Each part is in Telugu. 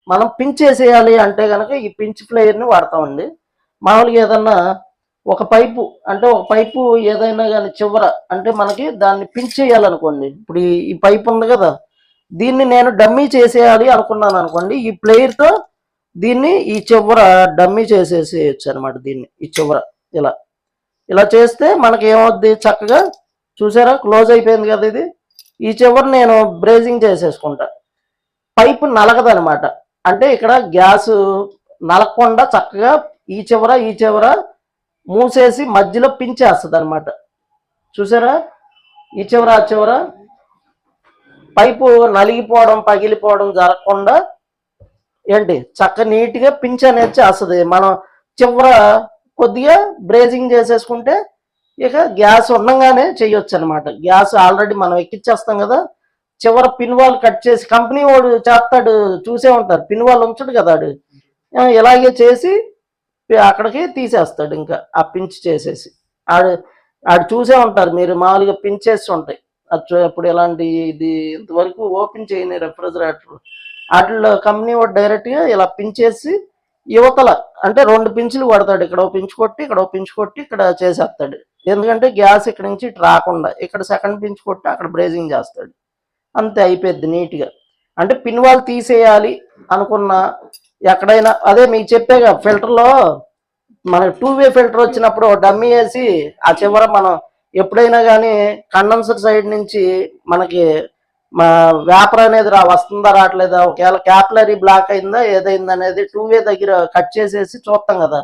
మనం పించ్ వేసేయాలి అంటే కనుక ఈ పించ్ ప్లేయర్ని వాడతామండి. మామూలుగా ఏదన్నా ఒక పైపు అంటే ఒక పైపు ఏదైనా కానీ చివర అంటే మనకి దాన్ని పించ్ చేయాలనుకోండి. ఇప్పుడు ఈ పైపు ఉంది కదా, దీన్ని నేను డమ్మీ చేసేయాలి అనుకున్నాను అనుకోండి, ఈ ప్లేయర్తో దీన్ని ఈ చివర డమ్మీ చేసేసేయచ్చు అనమాట. దీన్ని ఈ చివర ఇలా ఇలా చేస్తే మనకి ఏమవుద్ది, చక్కగా చూసారా క్లోజ్ అయిపోయింది కదా ఇది. ఈ చివర నేను బ్రేజింగ్ చేసేసుకుంటా, పైపు నలగదనమాట. అంటే ఇక్కడ గ్యాస్ నలగకుండా చక్కగా ఈ చివర మూసేసి మధ్యలో పించేస్తుంది అనమాట. చూసారా, ఈ చివర ఆ చివర పైపు నలిగిపోవడం పగిలిపోవడం జరగకుండా ఏంటి చక్క నీట్గా పించ్ అనేది చేస్తుంది. మనం చివర కొద్దిగా బ్రేజింగ్ చేసేసుకుంటే ఇక గ్యాస్ ఉండగానే చేయొచ్చు అనమాట. గ్యాస్ ఆల్రెడీ మనం ఎక్కిచ్చేస్తాం కదా, చివర పిన్ వాల్ కట్ చేసి కంపెనీ వాడు చేస్తాడు, చూసే ఉంటారు, పిన్ వాల్ ఉంచడు కదా ఆడు, ఇలాగే చేసి అక్కడికి తీసేస్తాడు. ఇంకా ఆ పించ్ చేసేసి ఆడు ఆడు చూసే ఉంటారు మీరు, మామూలుగా పించ్ చేసి ఉంటాయి అప్పుడు ఇలాంటి ఇది ఇంతవరకు ఓపెన్ చేయని రెఫ్రిజిరేటర్ వాటిలో కంపెనీ వాడు డైరెక్ట్గా ఇలా పించేసి యువతల అంటే 2 పించులు కొడతాడు, ఇక్కడ ఓ పించ్ కొట్టి ఇక్కడ ఓ పించ్ కొట్టి ఇక్కడ చేసేస్తాడు. ఎందుకంటే గ్యాస్ ఇక్కడ నుంచి ఇటు రాకుండా ఇక్కడ సెకండ్ పించ్ కొట్టి అక్కడ బ్రేజింగ్ చేస్తాడు. అంతే, అయిపోద్ది నీట్గా. అంటే పిన్ వాల్ తీసేయాలి అనుకున్న ఎక్కడైనా అదే మీకు చెప్పేగా, ఫిల్టర్లో మనకి 2-వే ఫిల్టర్ వచ్చినప్పుడు డమ్మీ వేసి ఆ చివర మనం ఎప్పుడైనా కానీ కండెన్సర్ సైడ్ నుంచి మనకి వేపర్ అనేది వస్తుందా రావట్లేదా, ఒకవేళ క్యాపిలరీ బ్లాక్ అయిందా ఏదైందా అనేది 2-వే దగ్గర కట్ చేసేసి చూస్తాం కదా,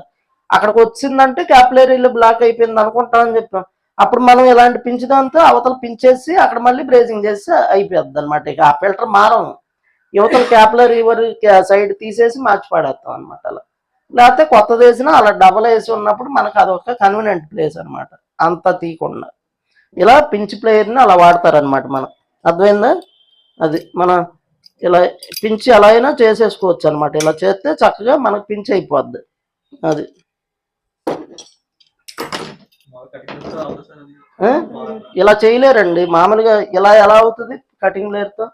అక్కడికి వచ్చిందంటే క్యాపిలరీలో బ్లాక్ అయిపోయింది అనుకుంటామని చెప్పాం. అప్పుడు మనం ఇలాంటి పించుదాంతో అవతల పించేసి అక్కడ మళ్ళీ బ్రేజింగ్ చేసి అయిపోద్ది అనమాట. ఇక ఆ ఫిల్టర్ మారం, యువతల క్యాపిలరీ సైడ్ తీసేసి మార్చి పడేస్తాం అనమాట. అలా లేకపోతే కొత్తది వేసినా అలా డబల్ వేసి ఉన్నప్పుడు మనకు అదొక కన్వీనియంట్ ప్లేస్ అనమాట. అంత తీయకుండా ఇలా పించ్ ప్లేయర్ని అలా వాడతారనమాట. మనం అర్థమైందా, అది మన ఇలా పించ్ ఎలా అయినా చేసేసుకోవచ్చు అనమాట. ఇలా చేస్తే చక్కగా మనకు పించ్ అయిపోద్ది. అది ఇలా చేయలేరండి మామూలుగా. ఇలా ఎలా అవుతుంది కటింగ్ ప్లేయర్తో?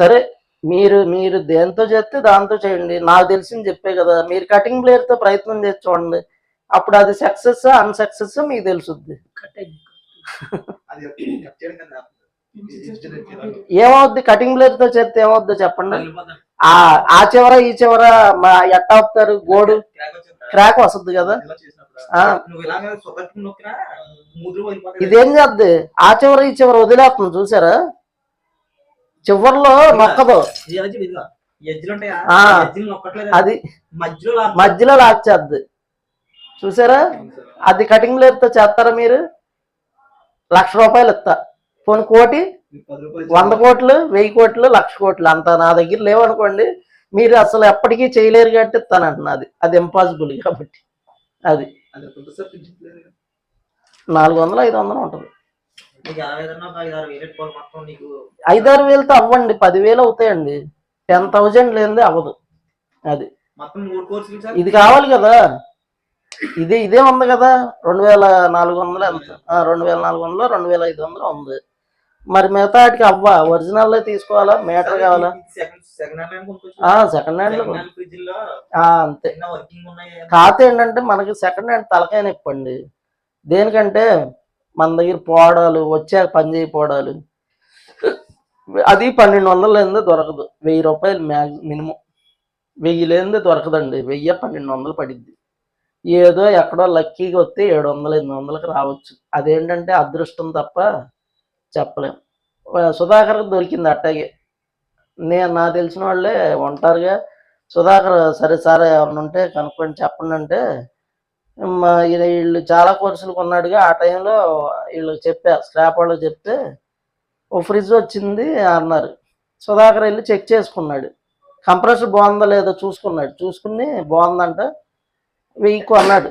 సరే, మీరు మీరు దేంతో చేస్తే దాంతో చేయండి, నాకు తెలిసింది చెప్పే కదా. మీరు కటింగ్ ప్లేయర్తో ప్రయత్నం చేసి చూడండి, అప్పుడు అది సక్సెస్ అన్సక్సెస్ మీకు తెలుసుద్ది. ఏమవుద్ది కటింగ్ ప్లేయర్తో చేస్తే ఏమవుద్దో చెప్పండి. ఆ చివర ఈ చివర ఎట్ట అవుతారు, గోడు క్రాక్ వస్తుంది కదా. ఇదేం చేద్ది, ఆ చివర ఈ చివర వదిలేస్తుంది చూసారా, చివర్లో నొక్కదు, అది మధ్యలో లాక్చేద్ది చూసారా. అది కటింగ్ ప్లేయర్తో చేస్తారా మీరు? 1,00,000 రూపాయలు ఇస్తా, పోనీ కోటి, 100 కోట్లు, 1000 కోట్లు, 1,00,000 కోట్లు అంత నా దగ్గర లేవనుకోండి, మీరు అసలు ఎప్పటికీ చేయలేరు కాబట్టి ఇస్తానంటున్నది. అది ఇంపాసిబుల్ కాబట్టి. అది 400-500 ఉంటుంది. 5-6 వేలతో అవ్వండి, 10,000 అవుతాయండి. 10,000 లేనిదే అవ్వదు. అది ఇది కావాలి కదా, ఇదే ఉంది కదా, 2,400 ఎంత, 2,400, 2,500 ఉంది. మరి మిగతా వాటికి అవ్వ ఒరిజినల్ తీసుకోవాలా, మీటర్ కావాలా? సెకండ్ హ్యాండ్ అంతే. కాకపోతే ఏంటంటే మనకి సెకండ్ హ్యాండ్ తలకాయ నొప్పండి. దేనికంటే మన దగ్గర పోవడాలు వచ్చాక పని చేయపోవడాలు, అది 1,200 లేనిదే దొరకదు. 1000 రూపాయలు మినిమం, 1000 లేనిదే దొరకదండి. 1000-1,200 పడిద్ది. ఏదో ఎక్కడో లక్కీగా వస్తే 700-800కి రావచ్చు. అదేంటంటే అదృష్టం తప్ప చెప్పలేం. సుధాకర్కి దొరికింది అట్టాగే. నాకు తెలిసిన వాళ్ళే ఉంటారుగా, సుధాకర్ సరే సార్ ఎవరిని ఉంటే కనుక్కొని చెప్పండి అంటే, వీళ్ళు చాలా కోర్సులు కొన్నాడుగా, ఆ టైంలో వీళ్ళు చెప్పా, స్క్రాప్ వాళ్ళు చెప్తే ఓ ఫ్రిడ్జ్ వచ్చింది అన్నారు. సుధాకర్ వెళ్ళి చెక్ చేసుకున్నాడు, కంప్రెసర్ బాగుందో లేదో చూసుకున్నాడు, చూసుకుని బాగుందంట 1000 కొన్నాడు.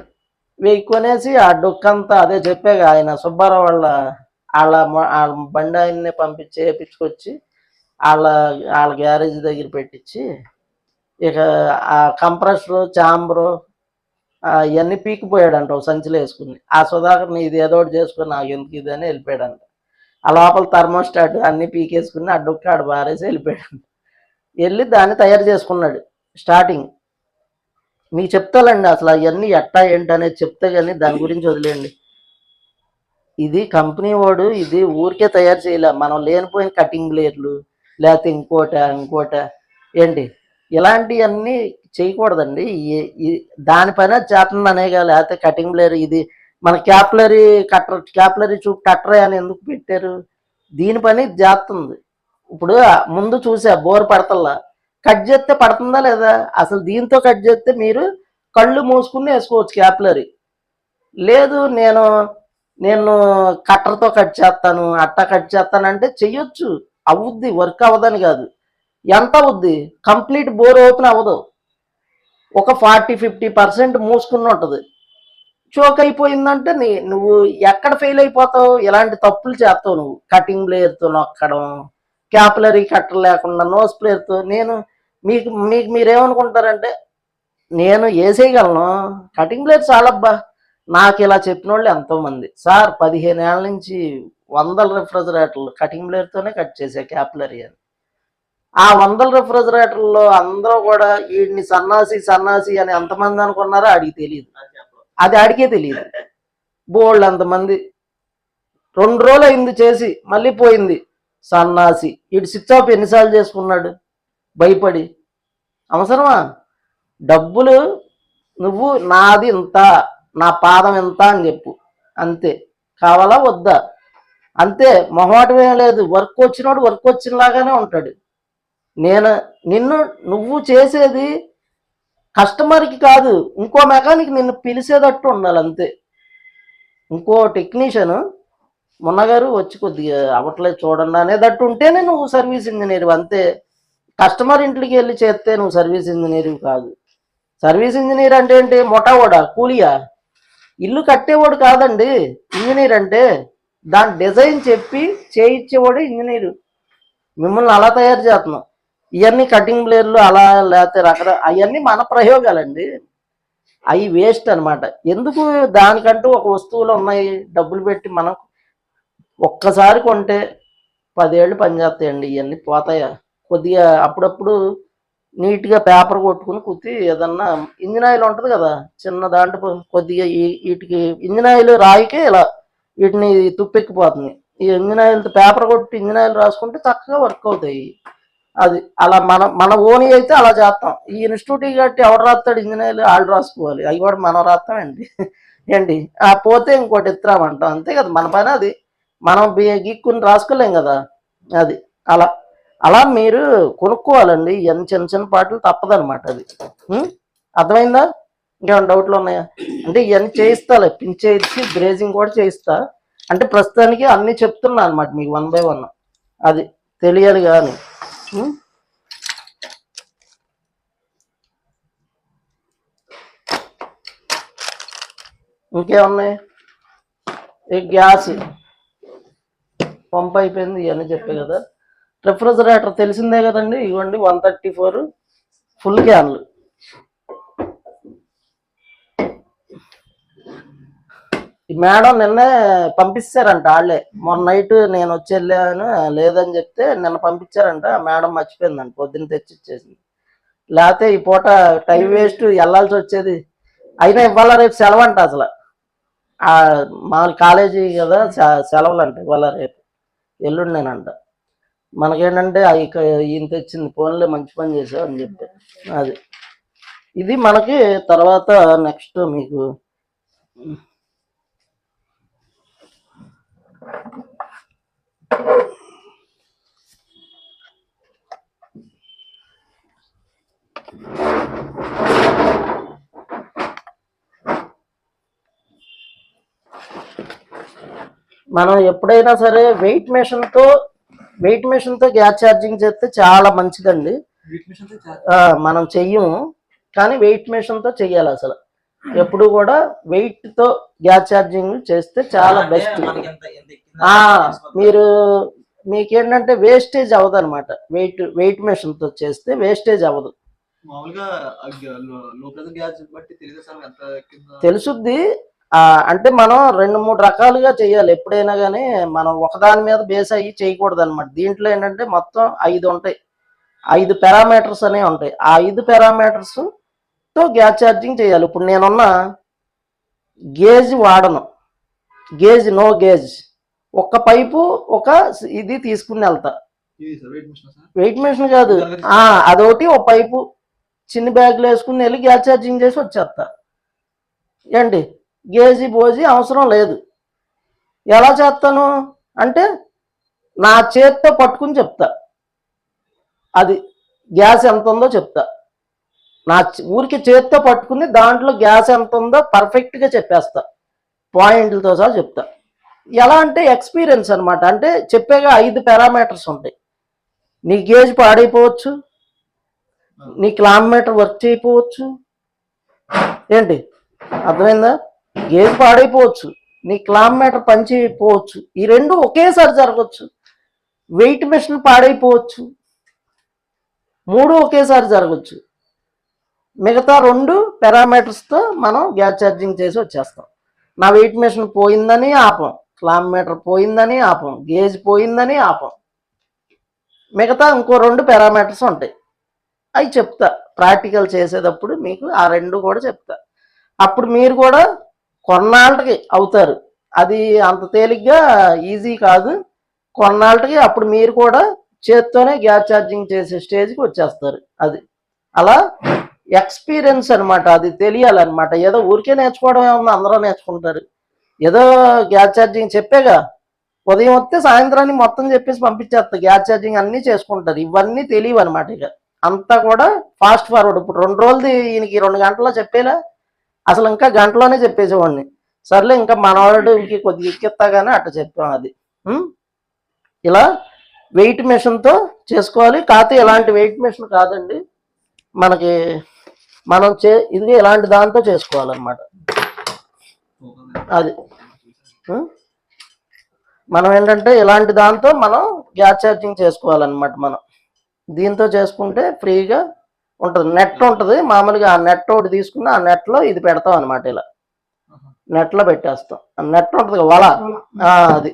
1000 కొనేసి ఆ డొక్కంతా అదే చెప్పాగా, ఆయన సుబ్బారావు వాళ్ళ బండి ఆయన్నే పంపించి వేయించుకొచ్చి వాళ్ళ గ్యారేజ్ దగ్గర పెట్టించి, ఇక ఆ కంప్రెసరు చాంబరు ఇవన్నీ పీకిపోయాడంట ఒక సంచిలో వేసుకుని. ఆ సుధాకర్ని ఇది ఏదో ఒకటి చేసుకుని నాకు ఎందుకు ఇది అని వెళ్ళిపోయాడంట. ఆ లోపల థర్మోస్టాట్ అన్ని పీకేసుకుని అడ్డొక్క ఆడ బారేసి వెళ్ళిపోయాడు. వెళ్ళి దాన్ని తయారు చేసుకున్నాడు స్టార్టింగ్. మీకు చెప్తాలండి అసలు అవన్నీ ఎట్టా ఏంటనేది చెప్తే కానీ దాని గురించి వదిలేయండి. ఇది కంపెనీ వాడు ఇది ఊరికే తయారు చేయలే, మనం లేనిపోయిన కటింగ్ బ్లేడ్లు లేకపోతే ఇంకోట ఏంటి ఇలాంటివన్నీ చేయకూడదండి. దాని పైన చేతనం అనేగా, లేకపోతే కటింగ్ బ్లేడ్ ఇది మన క్యాప్లరీ చూపు కట్టరే అని ఎందుకు పెట్టారు? దీని పని చేస్తుంది. ఇప్పుడు ముందు చూసా బోర్ పడతల్లా, కట్ చేస్తే పడుతుందా లేదా? అసలు దీంతో కట్ చేస్తే మీరు కళ్ళు మూసుకుని వేసుకోవచ్చు క్యాప్లరీ. లేదు నేను కట్టర్తో కట్ చేస్తాను, అట్టా కట్ చేస్తానంటే చెయ్యొచ్చు, అవుద్ది, వర్క్ అవ్వదని కాదు. ఎంత అవుద్ది? కంప్లీట్ బోర్ ఓపెన్ అవ్వదు, ఒక 40-50% మూసుకుని ఉంటుంది. చోక్ అయిపోయిందంటే నువ్వు ఎక్కడ ఫెయిల్ అయిపోతావు? ఇలాంటి తప్పులు చేస్తావు నువ్వు. కటింగ్ బ్లేడ్తో నొక్కడం, క్యాపులరీ కట్టర్ లేకుండా నోస్ ప్లేయర్తో. మీకు మీకు మీరేమనుకుంటారంటే నేను వేసేయగలను, కటింగ్ బ్లేడ్ చాలబ్బా. నాకు ఇలా చెప్పిన వాళ్ళు ఎంతోమంది. సార్ 15 ఏళ్ళ నుంచి వందల రిఫ్రిజరేటర్లు కటింగ్ బ్లేడ్తోనే కట్ చేసే క్యాపులరీ అని. ఆ 100 రిఫ్రిజరేటర్లో అందరూ కూడా వీడిని సన్నాసి అని ఎంతమంది అనుకున్నారో ఆడికి తెలియదు, అది ఆడికే తెలియదు. బోల్డ్ అంతమంది 2 రోజులు అయింది చేసి మళ్ళీ పోయింది. సన్నాసి వీడు స్విచ్ ఆఫ్ ఎన్నిసార్లు చేసుకున్నాడు భయపడి. అవసరమా? డబ్బులు నువ్వు నాది ఇంత, నా పాదం ఎంత అని చెప్పు, అంతే. కావాలా వద్దా అంతే, మొహమాటం ఏం లేదు. వర్క్ వచ్చినోడు వర్క్ వచ్చినలాగానే ఉంటాడు. నువ్వు చేసేది కస్టమర్కి కాదు, ఇంకో మెకానిక్ నిన్ను పిలిచేటట్టు ఉండాలి అంతే. ఇంకో టెక్నీషియన్ మొన్నగారు వచ్చి కొద్దిగా అవ్వట్లేదు చూడండి అనేటట్టు ఉంటేనే నువ్వు సర్వీస్ ఇంజనీర్ అంతే. కస్టమర్ ఇంటికి వెళ్ళి చేస్తే నువ్వు సర్వీస్ ఇంజనీర్ కాదు. సర్వీస్ ఇంజనీర్ అంటే ఏంటి? మొటావాడా, కూలియా? ఇల్లు కట్టేవాడు కాదండి ఇంజనీర్ అంటే. దాని డిజైన్ చెప్పి చేయించేవాడు ఇంజనీరు. మిమ్మల్ని అలా తయారు చేస్తున్నాం. ఇవన్నీ కటింగ్ బ్లేడ్లు అలా లేకపోతే అవన్నీ మన ప్రయోగాలండి, అవి వేస్ట్ అనమాట. ఎందుకు? దానికంటూ ఒక వస్తువులు ఉన్నాయి, డబ్బులు పెట్టి మనం ఒక్కసారి కొంటే 10 ఏళ్ళు పనిచేస్తాయండి. ఇవన్నీ పోతాయా? కొద్దిగా అప్పుడప్పుడు నీట్గా పేపర్ కొట్టుకుని కుత్తి ఏదన్నా ఇంజిన్ ఆయిల్ ఉంటుంది కదా చిన్న దాంట్లో కొద్దిగా వీటికి ఇంజిన్ ఆయిల్ రాయికే ఇలా వీటిని తుప్పెక్కిపోతుంది. ఈ ఇంజిన్ ఆయిల్ పేపర్ కొట్టి ఇంజిన్ ఆయిల్ రాసుకుంటే చక్కగా వర్క్ అవుతాయి. అది అలా మన ఓని అయితే అలా చేస్తాం. ఈ ఇన్స్టిట్యూట్ కట్టి ఎవరు రాస్తాడు ఇంజిన్ ఆయిల్? వాళ్ళు రాసుకోవాలి, అవి కూడా మనం రాస్తామండి. ఏంటి ఆ పోతే ఇంకోటి ఎత్తురామంటాం, అంతే కదా మన పని. అది మనం గీక్కుని రాసుకోలేం కదా. అది అలా అలా మీరు కొనుక్కోవాలండి. ఇవన్నీ చిన్న పాటలు తప్పదనమాట. అది అర్థమైందా? ఇంకేమైనా డౌట్లు ఉన్నాయా? అంటే ఇవన్నీ చేయిస్తాలే, పిన్ చేయించి బ్రేజింగ్ కూడా చేయిస్తా. అంటే ప్రస్తుతానికి అన్నీ చెప్తున్నా అనమాట మీకు 1 by 1. అది తెలియాలి కానీ. ఇంకేమున్నాయి? గ్యాస్ పంప్ అయిపోయింది, ఇవన్నీ చెప్పే కదా. రిఫ్రిజరేటర్ తెలిసిందే కదండి. ఇవ్వండి 134 ఫుల్ క్యాన్లు. మేడం నిన్నే పంపిస్తారంట వాళ్ళే. మొన్న నైట్ నేను వచ్చి వెళ్ళాను, లేదని చెప్తే నిన్న పంపించారంట. మేడం మర్చిపోయిందంట, పొద్దున్న తెచ్చిచ్చేసింది. లేకపోతే ఈ పూట టైం వేస్ట్, వెళ్ళాల్సి వచ్చేది. అయినా ఇవాళ రేపు సెలవు అంట అసలు. మా కాలేజీ కదా సెలవులు అంట ఇవాళ రేపు, ఎల్లుండేనంట. మనకేంటంటే ఈయన తెచ్చింది, ఫోన్లో మంచి పని చేసావు అని చెప్పి. అది ఇది మనకి తర్వాత నెక్స్ట్ మీకు మనం ఎప్పుడైనా సరే వెయిట్ మెషిన్తో గ్యాస్ ఛార్జింగ్ చేస్తే చాలా మంచిదండి. మనం చెయ్యము కానీ వెయిట్ మెషిన్తో చెయ్యాలి అసలు. ఎప్పుడు కూడా వెయిట్తో గ్యాస్ ఛార్జింగ్ చేస్తే చాలా బెస్ట్. మీకేంటంటే వేస్టేజ్ అవ్వదు అనమాట. వెయిట్ మెషిన్తో చేస్తే వేస్టేజ్ అవ్వదు. తెలుసుద్ది. అంటే మనం 2, 3 రకాలుగా చేయాలి ఎప్పుడైనా కానీ. మనం ఒకదాని మీద బేస్ అయ్యి చేయకూడదు అనమాట. దీంట్లో ఏంటంటే మొత్తం 5 ఉంటాయి, 5 పారామీటర్స్ అనేవి ఉంటాయి. ఆ 5 పారామీటర్స్ తో గ్యాస్ ఛార్జింగ్ చేయాలి. ఇప్పుడు నేనున్న గేజ్ వాడను, గేజ్ నో గేజ్, ఒక్క పైపు ఒక ఇది తీసుకుని వెళ్తా. వెయిట్ మిషన్ కాదు, అదొకటి ఒక పైపు చిన్న బ్యాగ్లో వేసుకుని వెళ్ళి గ్యాస్ ఛార్జింగ్ చేసి వచ్చేస్తా. ఏంటి గేజీ బోజీ అవసరం లేదు. ఎలా చేస్తాను అంటే నా చేత్తో పట్టుకుని చెప్తా, అది గ్యాస్ ఎంత ఉందో చెప్తా. నా ఊరికి చేత్తో పట్టుకుని దాంట్లో గ్యాస్ ఎంత ఉందో పర్ఫెక్ట్గా చెప్పేస్తా, పాయింట్లతో సహా చెప్తా. ఎలా అంటే ఎక్స్పీరియన్స్ అనమాట. అంటే చెప్పేగా 5 పారామీటర్స్ ఉంటాయి. నీ గేజ్ పాడైపోవచ్చు, నీ కిలోమీటర్ వర్క్ చేయకపోవచ్చు. ఏంటి అర్థమైందా? గేజ్ పాడైపోవచ్చు, నీ కిలోమీటర్ పని చేయకపోవచ్చు. ఈ రెండు ఒకేసారి జరగవచ్చు. వెయిట్ మిషన్ పాడైపోవచ్చు, 3 ఒకేసారి జరగచ్చు. మిగతా 2 పారామీటర్స్తో మనం గ్యాస్ ఛార్జింగ్ చేసి వచ్చేస్తాం. నా వెయిట్ మిషన్ పోయిందని ఆపం, కిలోమీటర్ పోయిందని ఆపం, గేజ్ పోయిందని ఆపం. మిగతా ఇంకో 2 పారామీటర్స్ ఉంటాయి, అవి చెప్తా ప్రాక్టికల్ చేసేటప్పుడు మీకు. ఆ 2 కూడా చెప్తా. అప్పుడు మీరు కూడా కొన్నాళ్ళకి అవుతారు. అది అంత తేలిగ్గా ఈజీ కాదు. కొన్నాళ్ళకి అప్పుడు మీరు కూడా చేత్తోనే గ్యాస్ ఛార్జింగ్ చేసే స్టేజ్కి వచ్చేస్తారు. అది అలా ఎక్స్పీరియన్స్ అనమాట. అది తెలియాలన్నమాట. ఏదో ఊరికే నేర్చుకోవడం ఏమన్నా, అందరూ నేర్చుకుంటారు. ఏదో గ్యాస్ ఛార్జింగ్ చెప్పేగా, ఉదయం వస్తే సాయంత్రానికి మొత్తం చెప్పేసి పంపించేస్తా. గ్యాస్ ఛార్జింగ్ అన్నీ చేసుకుంటారు. ఇవన్నీ తెలియవు అనమాట. ఇక అంతా కూడా ఫాస్ట్ ఫార్వర్డ్. ఇప్పుడు 2 రోజులది ఈయనకి 2 గంటల్లో చెప్పేలా, అసలు ఇంకా గంటలోనే చెప్పేసేవాడిని. సర్లే ఇంకా మనవాడు ఇంక కొద్దిగా ఎక్కిస్తా కానీ అట్ట చెప్పాం. అది ఇలా వెయిట్ మిషన్తో చేసుకోవాలి. కాకపోతే ఇలాంటి వెయిట్ మిషన్ కాదండి మనకి, మనం ఇది ఇలాంటి దాంతో చేసుకోవాలన్నమాట. అది మనం ఏంటంటే ఇలాంటి దాంతో మనం గ్యాస్ ఛార్జింగ్ చేసుకోవాలన్నమాట. మనం దీంతో చేసుకుంటే ఫ్రీగా ఉంటుంది. నెట్ ఉంటుంది మామూలుగా. ఆ నెట్ ఒకటి తీసుకుని ఆ నెట్లో ఇది పెడతాం అనమాట. ఇలా నెట్లో పెట్టేస్తాం. నెట్ ఉంటుంది వల, అది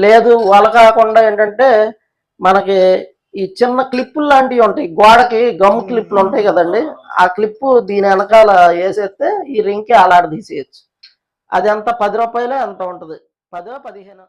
లేదు. వల కాకుండా ఏంటంటే మనకి ఈ చిన్న క్లిప్పులు లాంటివి ఉంటాయి, గోడకి గమ్ క్లిప్పులు ఉంటాయి కదండి. ఆ క్లిప్పు దీని వెనకాల వేసేస్తే ఈ రింగ్కి అలాడ తీసేయచ్చు. అది ఎంత 10 రూపాయలే ఎంత ఉంటుంది, 10, 15.